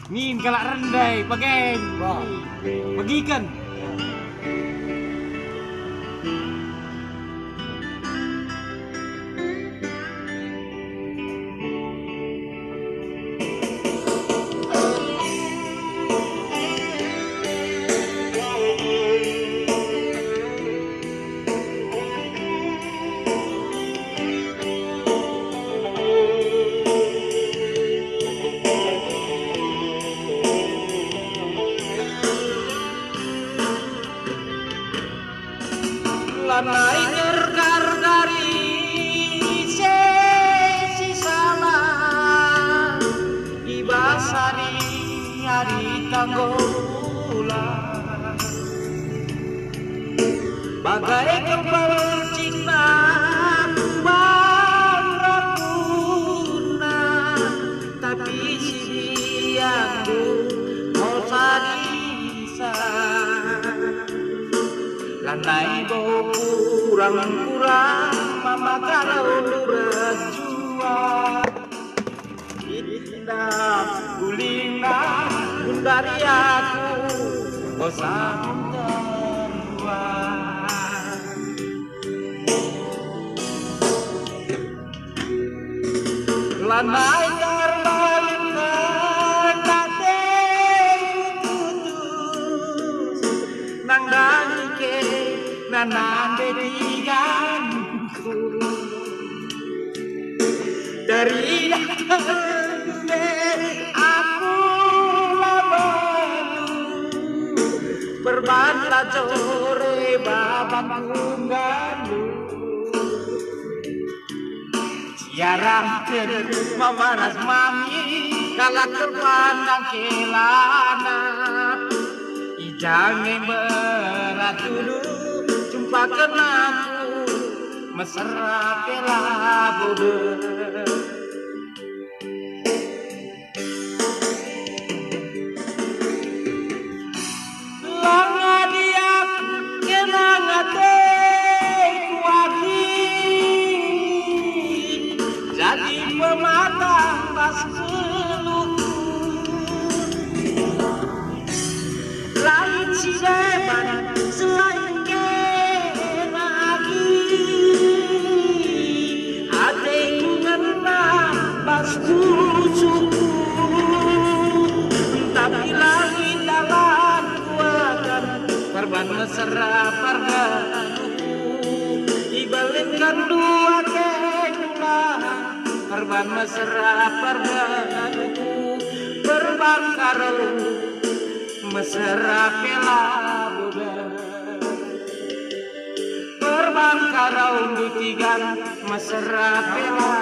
Min kalak rendai pakai bagikan. Lanai gergar dari sesi salah ibasari hari tanggola bagai kebal cina barapuna tapi si biangku mau sadisa lanai bau kurang-kurang mama kalau rajua indah gulina dari aku bosan terua lanai terbalik kate putus nang danike nanande diganku dari dalamnya aku lalu berbantah sore babang unggalu siarang mamaras mami kalak terpandang kelana ijang berat dulu jumpakan aku mesra pela bude langa dia kenang ate kuagi jadi pematang pas lain si depan selain lagi ada ngena pas suku tapi langit dalam kuatan korban mesra parganuku dibalikkan dua kejulah korban mesra parganuku berbangkar mesra pela buda berbangkar dutigan mesra pela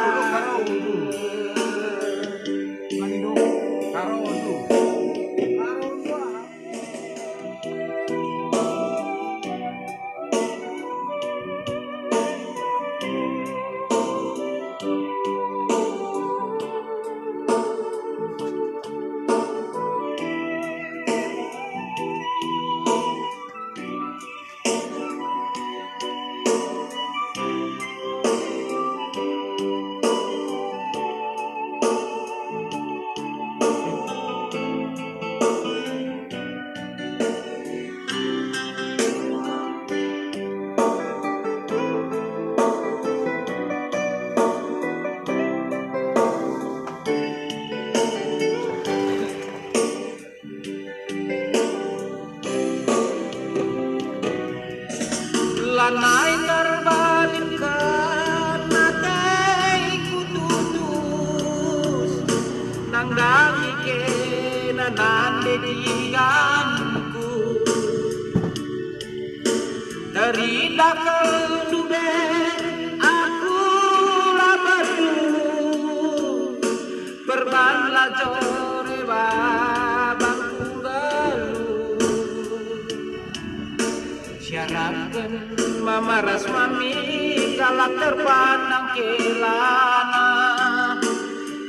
lanai terbalik karena teiku tutus nang dangi kena nande diganku dari dakal dube aku labadu berbanlah jore babangku galu syaratkan mama rasmami kalak terpandang kelana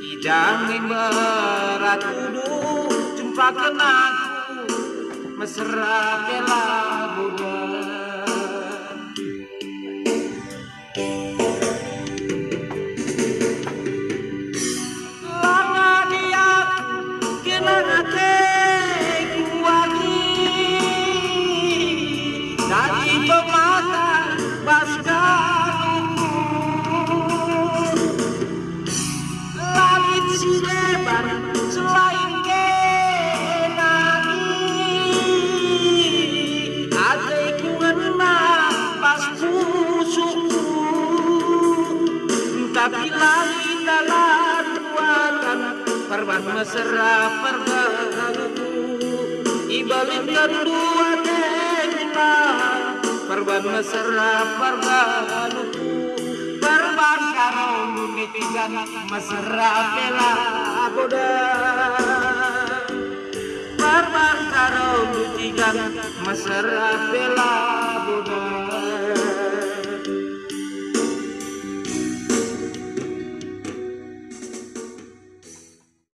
ijangin berat duduk jumpakan aku mesra bela buda ilahi dalam kuatan perban mesra pergaluku ibalin kedua temina perban mesra pergaluku perban karong netizen mesra bela boda perban karong netizen mesra bela boda